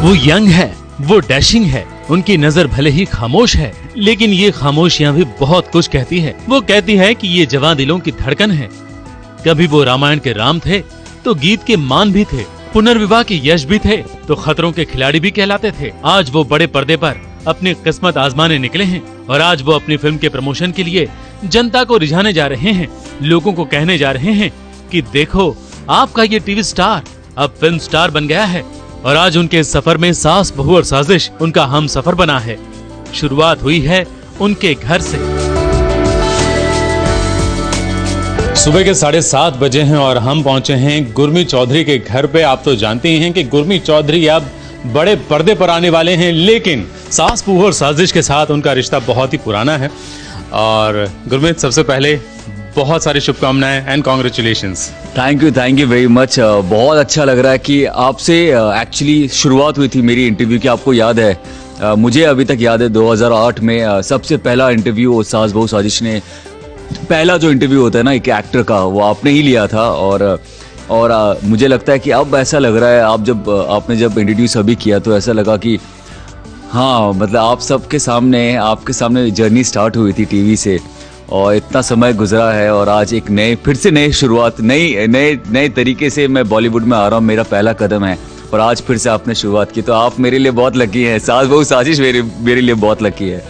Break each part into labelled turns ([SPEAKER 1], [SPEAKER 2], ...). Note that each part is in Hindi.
[SPEAKER 1] वो यंग है, वो डैशिंग है, उनकी नजर भले ही खामोश है, लेकिन ये खामोशियां भी बहुत कुछ कहती है। वो कहती है कि ये जवां दिलों की धड़कन है। कभी वो रामायण के राम थे तो गीत के मान भी थे, पुनर्विवाह के यश भी थे तो खतरों के खिलाड़ी भी कहलाते थे। आज वो बड़े पर्दे पर अपनी किस्मत आजमाने निकले हैं और आज वो अपनी फिल्म के प्रमोशन के लिए जनता को रिझाने जा रहे हैं। लोगों को कहने जा रहे हैं कि देखो, आपका ये टीवी स्टार अब फिल्म स्टार बन गया है। और आज उनके इस सफर में सास बहू और साजिश उनका हम सफर बना है। शुरुआत हुई है उनके घर से। सुबह के 7:30 बजे हैं और हम पहुंचे हैं गुरमीत चौधरी के घर पे। आप तो जानते ही हैं कि गुरमीत चौधरी अब बड़े पर्दे पर आने वाले हैं, लेकिन सास बहू और साजिश के साथ उनका रिश्ता बहुत ही पुराना है। और गुरमीत, सबसे पहले बहुत सारी शुभकामनाएं and congratulations.
[SPEAKER 2] Thank you very much. बहुत अच्छा लग रहा है कि आपसे एक्चुअली शुरुआत हुई थी मेरी इंटरव्यू की। आपको याद है, मुझे अभी तक याद है 2008 में सबसे पहला इंटरव्यू सास बहू साजिश ने, पहला जो इंटरव्यू होता है ना एक एक्टर का, वो आपने ही लिया था। और मुझे लगता है कि अब ऐसा लग रहा है, आपने जब इंट्रोड्यूस अभी किया तो ऐसा लगा कि हाँ, मतलब आपके सामने जर्नी स्टार्ट हुई थी टीवी से और इतना समय गुजरा है और आज एक फिर से नई शुरुआत, नए तरीके से मैं बॉलीवुड में आ रहा हूँ। मेरा पहला कदम है और आज फिर से आपने शुरुआत की, तो आप मेरे लिए बहुत लकी हैं। सास बहू साजिश मेरे लिए बहुत लकी है।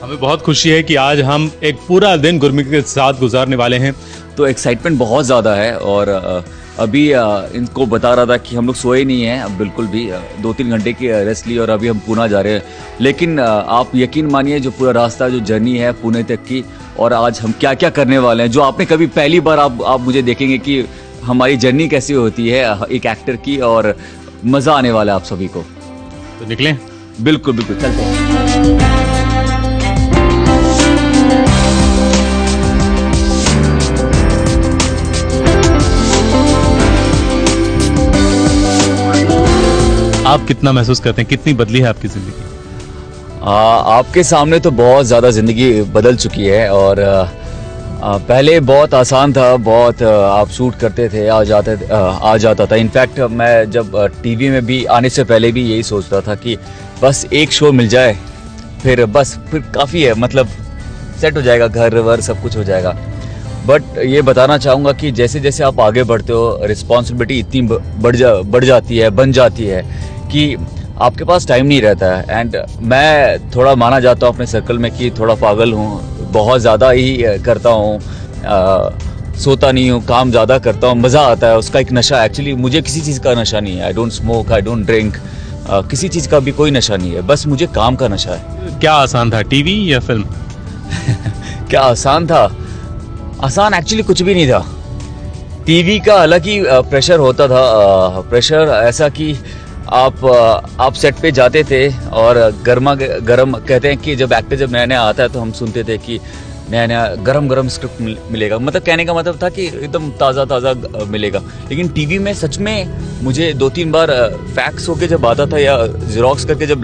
[SPEAKER 1] हमें बहुत खुशी है कि आज हम एक पूरा दिन गुरमीत के साथ गुजारने वाले हैं।
[SPEAKER 2] तो एक्साइटमेंट बहुत ज़्यादा है और अभी इनको बता रहा था कि हम लोग सोए नहीं हैं अब बिल्कुल भी। 2-3 घंटे की रेस्ट ली और अभी हम पुणे जा रहे हैं। लेकिन आप यकीन मानिए, जो पूरा रास्ता, जो जर्नी है पुणे तक की, और आज हम क्या क्या करने वाले हैं, जो आपने कभी पहली बार आप मुझे देखेंगे कि हमारी जर्नी कैसी होती है एक एक्टर की, और मज़ा आने वाला है आप सभी को।
[SPEAKER 1] तो निकलें?
[SPEAKER 2] बिल्कुल चलते हैं।
[SPEAKER 1] आप कितना महसूस करते हैं, कितनी बदली है आपकी जिंदगी?
[SPEAKER 2] आपके सामने तो बहुत ज़्यादा ज़िंदगी बदल चुकी है। और पहले बहुत आसान था, बहुत आप शूट करते थे, आ जाता था। इनफैक्ट मैं जब टीवी में भी आने से पहले भी यही सोचता था कि बस एक शो मिल जाए, फिर काफ़ी है, मतलब सेट हो जाएगा, घर वर सब कुछ हो जाएगा। बट ये बताना चाहूँगा कि जैसे जैसे आप आगे बढ़ते हो, रिस्पॉन्सिबिलिटी इतनी बढ़ जाती है, बन जाती है कि आपके पास टाइम नहीं रहता है। एंड मैं थोड़ा माना जाता हूँ अपने सर्कल में कि थोड़ा पागल हूँ, बहुत ज़्यादा ही करता हूँ, सोता नहीं हूँ, काम ज़्यादा करता हूँ, मज़ा आता है, उसका एक नशा। एक्चुअली मुझे किसी चीज़ का नशा नहीं है। I don't smoke, I don't drink, किसी चीज़ का भी कोई नशा नहीं है, बस मुझे काम का नशा है।
[SPEAKER 1] क्या आसान था, टीवी या फिल्म?
[SPEAKER 2] क्या आसान था? आसान एक्चुअली कुछ भी नहीं था। टीवी का अलग ही प्रेशर होता था। प्रेशर ऐसा कि आप सेट पे जाते थे और गरम कहते हैं कि जब एक्टर नया आता है तो हम सुनते थे कि नया गरम स्क्रिप्ट मिलेगा। मतलब कहने का मतलब था कि एकदम ताज़ा मिलेगा। लेकिन टीवी में सच में मुझे 2-3 बार फैक्स होके जब आता था या ज़ेरॉक्स करके जब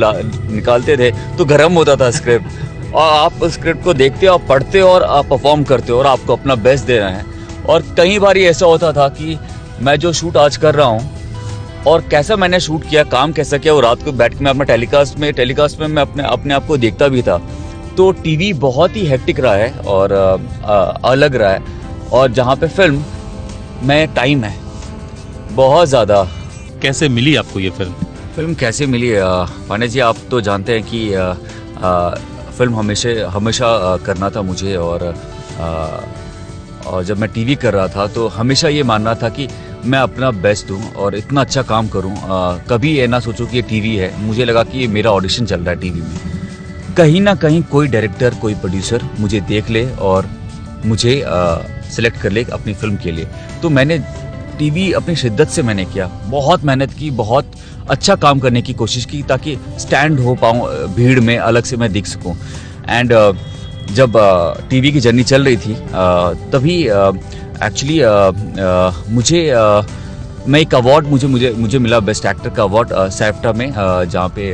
[SPEAKER 2] निकालते थे तो गरम होता था स्क्रिप्ट। और आप स्क्रिप्ट को देखते हो, आप पढ़ते हो और आप परफॉर्म करते हो और आपको अपना बेस्ट देना है। और कई बार ये ऐसा होता था कि मैं जो शूट आज कर रहा हूँ और कैसा मैंने शूट किया, काम कैसा किया, वो रात को बैठ के मैं अपना टेलीकास्ट में मैं अपने आप को देखता भी था। तो टीवी बहुत ही हेक्टिक रहा है और अलग रहा है। और जहाँ पे फिल्म में टाइम है बहुत ज़्यादा।
[SPEAKER 1] कैसे मिली आपको ये फिल्म
[SPEAKER 2] कैसे मिली? पांडे जी, आप तो जानते हैं कि फिल्म हमेशा करना था मुझे। और जब मैं टीवी कर रहा था तो हमेशा ये मानना था कि मैं अपना बेस्ट दूं और इतना अच्छा काम करूं। कभी ये ना सोचूं कि ये टीवी है। मुझे लगा कि ये मेरा ऑडिशन चल रहा है टीवी में। कहीं ना कहीं कोई डायरेक्टर, कोई प्रोड्यूसर मुझे देख ले और मुझे सिलेक्ट कर ले अपनी फिल्म के लिए। तो मैंने टीवी अपनी शिद्दत से मैंने किया, बहुत मेहनत की, बहुत अच्छा काम करने की कोशिश की ताकि स्टैंड हो पाऊँ भीड़ में, अलग से मैं दिख सकूँ। एंड जब टीवी की जर्नी चल रही थी तभी एक्चुअली मैं एक अवार्ड मुझे मिला, बेस्ट एक्टर का अवार्ड सैफ्टा में, जहाँ पे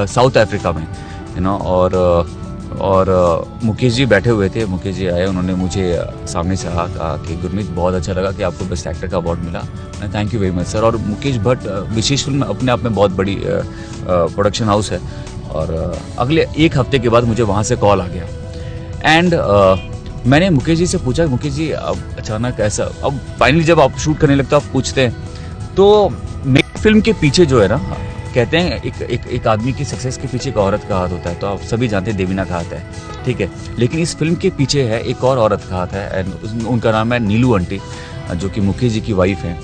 [SPEAKER 2] साउथ अफ्रीका में, और और मुकेश जी बैठे हुए थे। मुकेश जी आए, उन्होंने मुझे सामने से कहा कि गुरमीत बहुत अच्छा लगा कि आपको बेस्ट एक्टर का अवार्ड मिला। Thank you very much sir. और मुकेश भट्ट विशेष फिल्म अपने आप में बहुत बड़ी प्रोडक्शन हाउस है, और अगले एक हफ्ते के बाद मुझे वहाँ से कॉल आ गया। एंड मैंने मुकेश जी से पूछा, मुकेश जी अब अचानक ऐसा, अब फाइनली जब आप शूट करने लगते हो आप पूछते हैं, तो मेरी फिल्म के पीछे जो है ना, कहते हैं एक आदमी की सक्सेस के पीछे एक औरत का हाथ होता है, तो आप सभी जानते हैं देवीना का हाथ है, ठीक है। लेकिन इस फिल्म के पीछे है एक और औरत का हाथ है, एंड उनका नाम है नीलू आंटी, जो कि मुकेश जी की वाइफ हैं।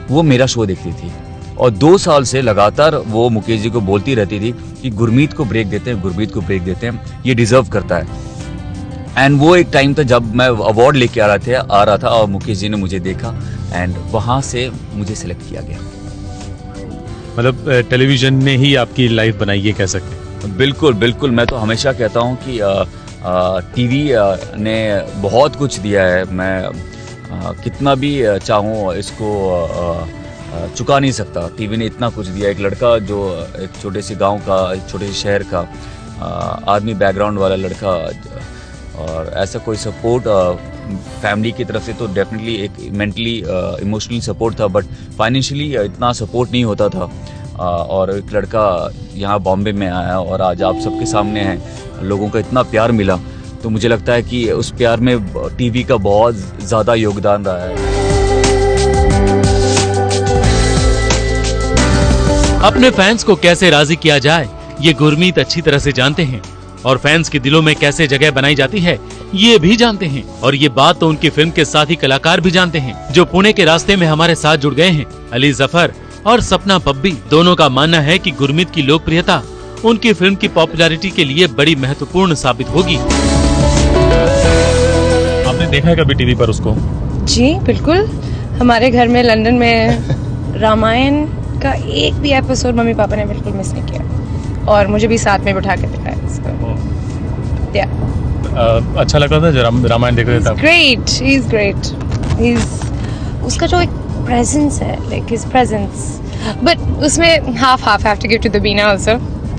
[SPEAKER 2] वो मेरा शो देखती थी और 2 साल से लगातार वो मुकेश जी को बोलती रहती थी कि गुरमीत को ब्रेक देते हैं, गुरमीत को ब्रेक देते हैं, ये डिजर्व करता है। एंड वो एक टाइम था जब मैं अवार्ड लेके आ रहा था और मुकेश जी ने मुझे देखा, एंड वहाँ से मुझे सिलेक्ट किया गया।
[SPEAKER 1] मतलब टेलीविजन ने ही आपकी लाइफ बनाई, ये कह सकते हैं।
[SPEAKER 2] बिल्कुल बिल्कुल, मैं तो हमेशा कहता हूँ कि टीवी ने बहुत कुछ दिया है। मैं कितना भी चाहूँ इसको चुका नहीं सकता। टीवी ने इतना कुछ दिया। एक लड़का जो एक छोटे से गांव का, एक छोटे से शहर का आर्मी बैकग्राउंड वाला लड़का, और ऐसा कोई सपोर्ट फैमिली की तरफ से तो डेफिनेटली एक मेंटली इमोशनली सपोर्ट था, बट फाइनेंशियली इतना सपोर्ट नहीं होता था। और एक लड़का यहाँ बॉम्बे में आया और आज आप सबके सामने है, लोगों का इतना प्यार मिला, तो मुझे लगता है कि उस प्यार में टीवी का बहुत ज़्यादा योगदान रहा है।
[SPEAKER 1] अपने फैंस को कैसे राजी किया जाए ये गुरमीत अच्छी तरह से जानते हैं, और फैंस के दिलों में कैसे जगह बनाई जाती है ये भी जानते हैं। और ये बात तो उनकी फिल्म के साथी कलाकार भी जानते हैं, जो पुणे के रास्ते में हमारे साथ जुड़ गए हैं। अली जफर और सपना पब्बी दोनों का मानना है कि गुरमीत की लोकप्रियता उनकी फिल्म की पॉपुलैरिटी के लिए बड़ी महत्वपूर्ण साबित होगी। आपने देखा है कभी टीवी पर उसको?
[SPEAKER 3] जी बिल्कुल, हमारे घर में लंदन में रामायण का एक भी एपिसोड मम्मी पापा ने बिल्कुल मिस नहीं किया, और मुझे भी साथ में बिठा के दिखाया।
[SPEAKER 1] अच्छा लगा था जब रामायण देख रहे थे?
[SPEAKER 3] Great, he is great. उसका जो एक प्रेजेंस है, लाइक हिज प्रेजेंस, बट उसमें half have to give to Debina also.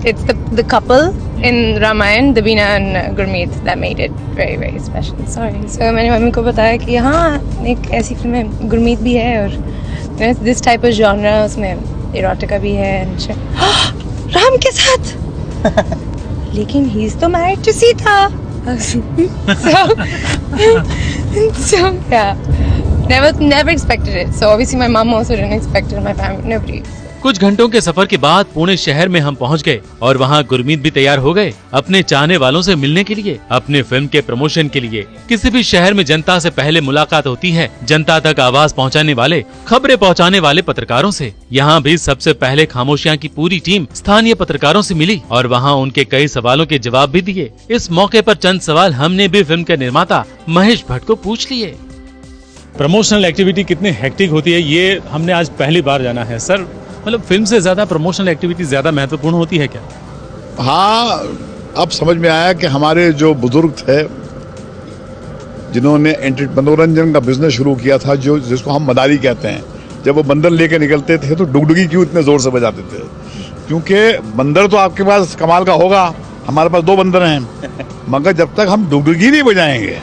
[SPEAKER 3] It's the couple in Ramayan, Debina and Gurmeet, that made it very very special. Sorry. So मैंने मम्मी को बताया कि हाँ, एक ऐसी फिल्म है, गुरमीत भी है, और दिस टाइप ऑफ जॉनरा, उसमें इरोटिका भी है। राम के साथ लेकिन ही इज तो married to Sita. so yeah, never expected it. So obviously my mom also didn't expect it, my family, nobody.
[SPEAKER 1] कुछ घंटों के सफर के बाद पुणे शहर में हम पहुंच गए, और वहां गुरमीत भी तैयार हो गए अपने चाहने वालों से मिलने के लिए, अपने फिल्म के प्रमोशन के लिए। किसी भी शहर में जनता से पहले मुलाकात होती है जनता तक आवाज पहुंचाने वाले, खबरें पहुंचाने वाले पत्रकारों से। यहाँ भी सबसे पहले खामोशियां की पूरी टीम स्थानीय पत्रकारों से मिली और वहाँ उनके कई सवालों के जवाब भी दिए। इस मौके पर चंद सवाल हमने भी फिल्म के निर्माता महेश भट्ट को पूछ लिए।
[SPEAKER 4] प्रमोशनल एक्टिविटी कितनी हेक्टिक होती है ये हमने आज पहली बार जाना है सर। मतलब फिल्म से ज्यादा प्रमोशनल एक्टिविटी ज्यादा महत्वपूर्ण होती है क्या?
[SPEAKER 5] हाँ, अब समझ में आया कि हमारे जो बुजुर्ग थे जिन्होंने मनोरंजन का बिजनेस शुरू किया था, जो जिसको हम मदारी कहते हैं, जब वो बंदर लेके निकलते थे तो डुगडुगी क्यों इतने जोर से बजाते थे? क्योंकि बंदर तो आपके पास कमाल का होगा, हमारे पास 2 बंदर हैं, मगर जब तक हम डुगडुगी नहीं बजाएंगे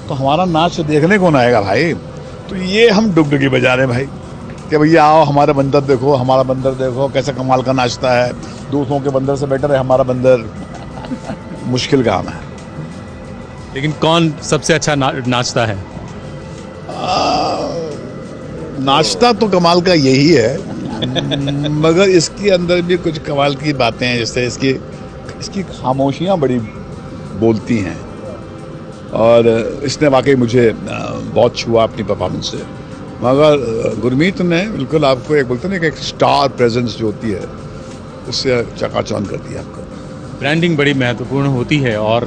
[SPEAKER 5] तो हमारा नाच देखने कौन आएगा भाई? तो ये हम डुगडुगी बजा रहे हैं भाई, कि भैया आओ हमारा बंदर देखो, हमारा बंदर देखो कैसा कमाल का नाचता है, दूसरों के बंदर से बेटर है हमारा बंदर। मुश्किल काम है।
[SPEAKER 4] लेकिन कौन सबसे अच्छा नाचता है?
[SPEAKER 5] नाचता तो कमाल का यही है, मगर इसके अंदर भी कुछ कमाल की बातें हैं, जैसे इसकी खामोशियाँ बड़ी बोलती हैं, और इसने वाकई मुझे बहुत छुआ अपनी परफॉर्मेंस से। मगर गुरमीत ने बिल्कुल आपको एक बोलते ना कि एक स्टार प्रेजेंस जो होती है उससे चकाचौंध कर दिया आपको।
[SPEAKER 4] ब्रांडिंग बड़ी महत्वपूर्ण होती है, और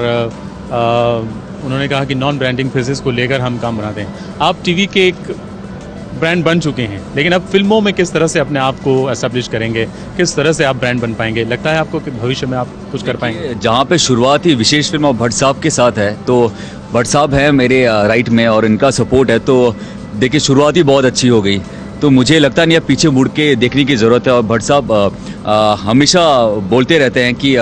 [SPEAKER 4] उन्होंने कहा कि नॉन ब्रांडिंग फेसेस को लेकर हम काम बनाते हैं। आप टीवी के एक ब्रांड बन चुके हैं, लेकिन अब फिल्मों में किस तरह से अपने आप को एस्टेब्लिश करेंगे, किस तरह से आप ब्रांड बन पाएंगे? लगता है आपको कि भविष्य में आप कुछ कर पाएंगे?
[SPEAKER 2] जहाँ पे शुरुआत ही विशेष फिल्म और भट्ट साहब के साथ है, तो भट्ट साहब है मेरे राइट में और इनका सपोर्ट है, तो देखिए शुरुआत ही बहुत अच्छी हो गई। तो मुझे लगता नहीं है पीछे मुड़ के देखने की ज़रूरत है। और भट्ट साहब हमेशा बोलते रहते हैं कि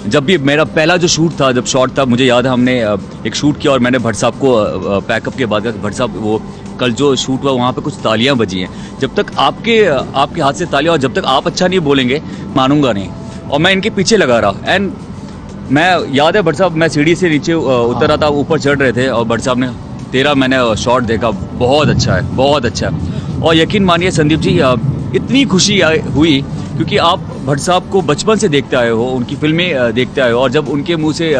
[SPEAKER 2] जब भी मेरा पहला जो शूट था, जब शॉट था, मुझे याद है हमने एक शूट किया और मैंने भट्ट साहब को पैकअप के बाद भट्ट साहब वो कल जो शूट हुआ वहाँ पे कुछ तालियां बजी हैं, जब तक आपके हाथ से तालियां और जब तक आप अच्छा नहीं बोलेंगे मानूंगा नहीं। और मैं इनके पीछे लगा रहा एंड मैं याद है भट्ट साहब मैं सीढ़ी से नीचे उतर रहा था, ऊपर चढ़ रहे थे और भट्ट साहब ने तेरा मैंने शॉट देखा, बहुत अच्छा है, बहुत अच्छा है। और यकीन मानिए संदीप जी इतनी खुशी हुई क्योंकि आप भट्ट साहब को बचपन से देखते आए हो, उनकी फिल्में देखते आए हो और जब उनके मुंह से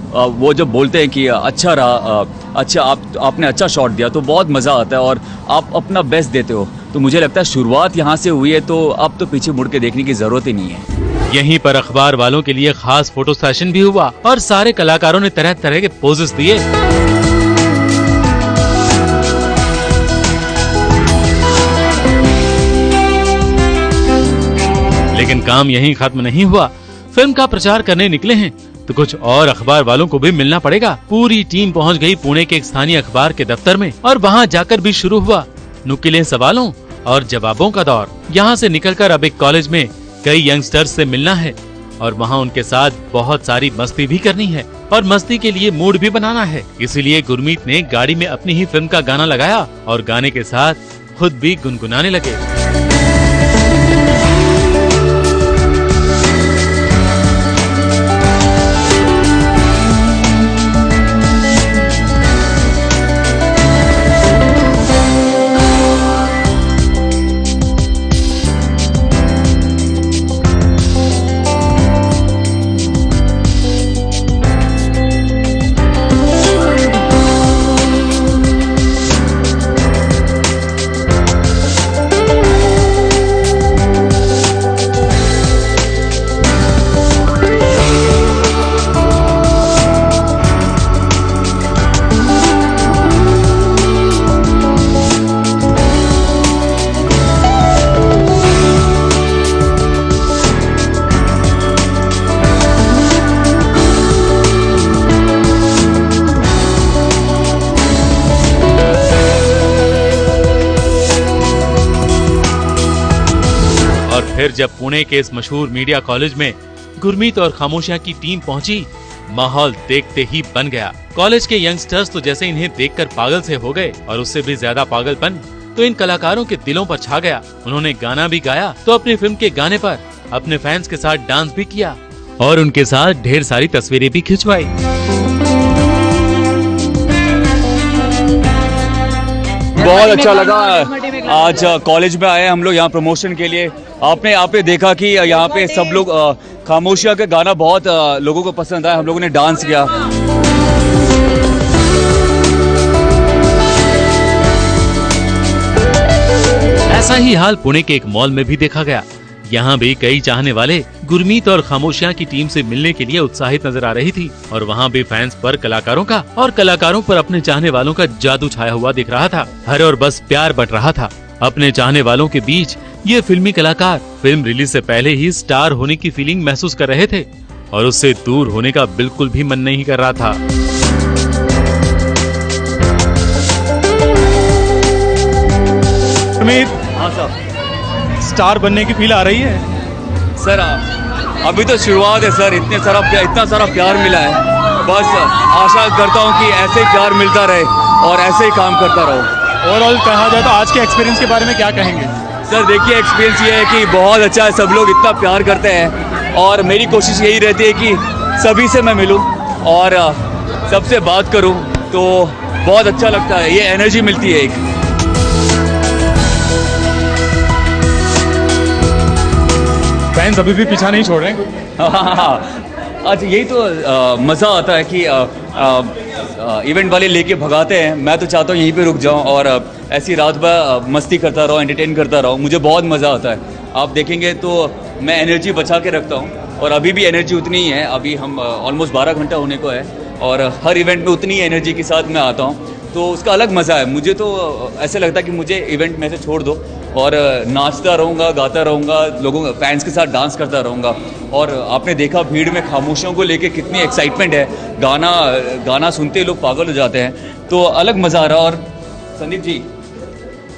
[SPEAKER 2] वो जब बोलते हैं कि अच्छा रहा, अच्छा आपने अच्छा शॉट दिया तो बहुत मज़ा आता है और आप अपना बेस्ट देते हो। तो मुझे लगता है शुरुआत यहाँ से हुई है तो अब तो पीछे मुड़ के देखने की ज़रूरत ही नहीं है।
[SPEAKER 1] यहीं पर अखबार वालों के लिए खास फोटो सेशन भी हुआ और सारे कलाकारों ने तरह तरह के पोजेस दिए। लेकिन काम यहीं खत्म नहीं हुआ। फिल्म का प्रचार करने निकले हैं तो कुछ और अखबार वालों को भी मिलना पड़ेगा। पूरी टीम पहुंच गई पुणे के एक स्थानीय अखबार के दफ्तर में और वहां जाकर भी शुरू हुआ नुकीले सवालों और जवाबों का दौर। यहां से निकलकर अब एक कॉलेज में कई यंगस्टर्स से मिलना है और वहां उनके साथ बहुत सारी मस्ती भी करनी है और मस्ती के लिए मूड भी बनाना है। इसीलिए गुरमीत ने गाड़ी में अपनी ही फिल्म का गाना लगाया और गाने के साथ खुद भी गुनगुनाने लगे। फिर जब पुणे के इस मशहूर मीडिया कॉलेज में गुरमीत और खामोशियां की टीम पहुंची, माहौल देखते ही बन गया। कॉलेज के यंगस्टर्स तो जैसे इन्हें देखकर पागल से हो गए और उससे भी ज्यादा पागलपन तो इन कलाकारों के दिलों पर छा गया। उन्होंने गाना भी गाया तो अपनी फिल्म के गाने पर अपने फैंस के साथ डांस भी किया और उनके साथ ढेर सारी तस्वीरें भी खिंचवाई।
[SPEAKER 2] बहुत अच्छा लगा। आज कॉलेज में आए हम लोग यहाँ प्रमोशन के लिए। आपने देखा कि यहाँ पे सब लोग खामोशियां का गाना बहुत लोगों को पसंद आया, हम लोगों ने डांस किया।
[SPEAKER 1] ऐसा ही हाल पुणे के एक मॉल में भी देखा गया। यहाँ भी कई चाहने वाले गुरमीत और खामोशियां की टीम से मिलने के लिए उत्साहित नजर आ रही थी और वहाँ भी फैंस पर कलाकारों का और कलाकारों पर अपने चाहने वालों का जादू छाया हुआ दिख रहा था। हर और बस प्यार बट रहा था। अपने चाहने वालों के बीच ये फिल्मी कलाकार फिल्म रिलीज से पहले ही स्टार होने की फीलिंग महसूस कर रहे थे और उससे दूर होने का बिल्कुल भी मन नहीं कर रहा था।
[SPEAKER 2] हाँ सर,
[SPEAKER 4] स्टार बनने की फील आ रही है
[SPEAKER 2] सर अभी तो शुरुआत है सर। इतना सारा प्यार मिला है, बस आशा करता हूँ कि ऐसे ही प्यार मिलता रहे और ऐसे ही काम करता रहो।
[SPEAKER 4] ओवरऑल कहा जाए तो आज के एक्सपीरियंस के बारे में क्या कहेंगे?
[SPEAKER 2] सर देखिए, एक्सपीरियंस ये है कि बहुत अच्छा है, सब लोग इतना प्यार करते हैं और मेरी कोशिश यही रहती है कि सभी से मैं मिलूं और सबसे बात करूं तो बहुत अच्छा लगता है, ये एनर्जी मिलती है एक।
[SPEAKER 4] फैंस अभी भी पीछा नहीं छोड़ रहे
[SPEAKER 2] आज यही तो मज़ा आता है कि इवेंट वाले लेके भगाते हैं। मैं तो चाहता हूँ यहीं पे रुक जाऊँ और ऐसी रात भर मस्ती करता रहूँ, एंटरटेन करता रहूँ। मुझे बहुत मज़ा आता है। आप देखेंगे तो मैं एनर्जी बचा के रखता हूँ और अभी भी एनर्जी उतनी ही है। अभी हम ऑलमोस्ट 12 घंटा होने को है और हर इवेंट में उतनी एनर्जी के साथ मैं आता हूँ, तो उसका अलग मज़ा है। मुझे तो ऐसे लगता है कि मुझे इवेंट में से छोड़ दो और नाचता रहूँगा, गाता रहूँगा, लोगों फैंस के साथ डांस करता रहूँगा। और आपने देखा भीड़ में खामोशियों को लेके कितनी एक्साइटमेंट है, गाना सुनते लोग पागल हो जाते हैं, तो अलग मज़ा आ रहा। और संदीप जी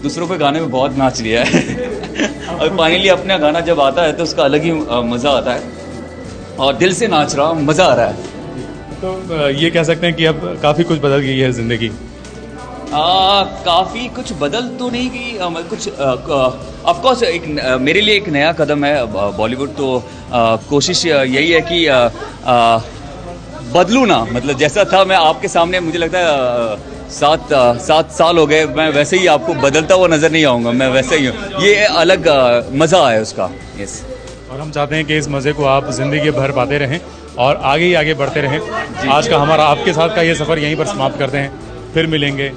[SPEAKER 2] दूसरों के गाने में बहुत नाच लिया है और फाइनली अपना गाना जब आता है तो उसका अलग ही मज़ा आता है और दिल से नाच रहा हूँ, मज़ा आ रहा है।
[SPEAKER 4] तो ये कह सकते हैं कि अब काफ़ी कुछ बदल गई है ज़िंदगी।
[SPEAKER 2] काफ़ी कुछ बदल तो नहीं गई, कुछ ऑफ कोर्स मेरे लिए एक नया कदम है बॉलीवुड, तो कोशिश यही है कि बदलूँ ना, मतलब जैसा था मैं आपके सामने, मुझे लगता है 7 साल हो गए, मैं वैसे ही आपको बदलता हुआ नज़र नहीं आऊँगा, मैं वैसे ही हूँ। ये अलग मज़ा है उसका। यस,
[SPEAKER 4] और हम चाहते हैं कि इस मज़े को आप ज़िंदगी भर पाते रहें और आगे ही आगे बढ़ते रहें। आज का हमारा आपके साथ का ये सफ़र यहीं पर समाप्त करते हैं, फिर मिलेंगे।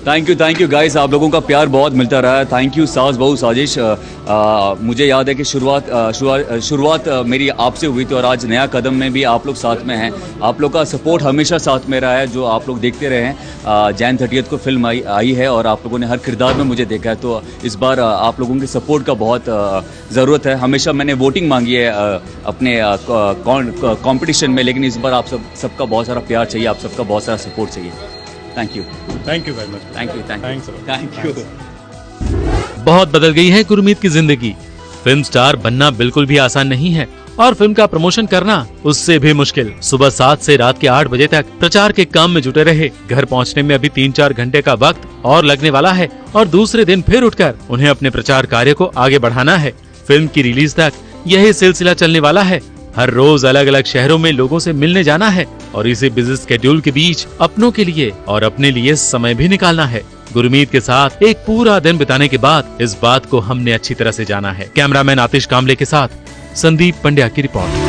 [SPEAKER 2] थैंक यू गाइस, आप लोगों का प्यार बहुत मिलता रहा है। थैंक यू सास बहू साजिश। मुझे याद है कि शुरुआत मेरी आपसे हुई थी और आज नया कदम में भी आप लोग साथ में हैं। आप लोग का सपोर्ट हमेशा साथ में रहा है, जो आप लोग देखते रहे हैं। जैन 30th को फिल्म आई है और आप लोगों ने हर किरदार में मुझे देखा है, तो इस बार आप लोगों के सपोर्ट का बहुत ज़रूरत है। हमेशा मैंने वोटिंग मांगी है अपने कॉम्पिटिशन में, लेकिन इस बार आप सबका बहुत सारा प्यार चाहिए, आप सबका बहुत सारा सपोर्ट चाहिए। Thank you
[SPEAKER 4] very much.
[SPEAKER 2] Thank you.
[SPEAKER 1] बहुत बदल गई है गुरमीत की जिंदगी। फिल्म स्टार बनना बिल्कुल भी आसान नहीं है और फिल्म का प्रमोशन करना उससे भी मुश्किल। सुबह 7 से रात के 8 बजे तक प्रचार के काम में जुटे रहे। घर पहुंचने में अभी 3-4 घंटे का वक्त और लगने वाला है और दूसरे दिन फिर उठकर उन्हें अपने प्रचार कार्य को आगे बढ़ाना है। फिल्म की रिलीज तक यही सिलसिला चलने वाला है। हर रोज अलग अलग शहरों में लोगों से मिलने जाना है और इसी बिजी स्केड्यूल के बीच अपनों के लिए और अपने लिए समय भी निकालना है। गुरमीत के साथ एक पूरा दिन बिताने के बाद इस बात को हमने अच्छी तरह से जाना है। कैमरामैन आतिश कामले के साथ संदीप पंड्या की रिपोर्ट।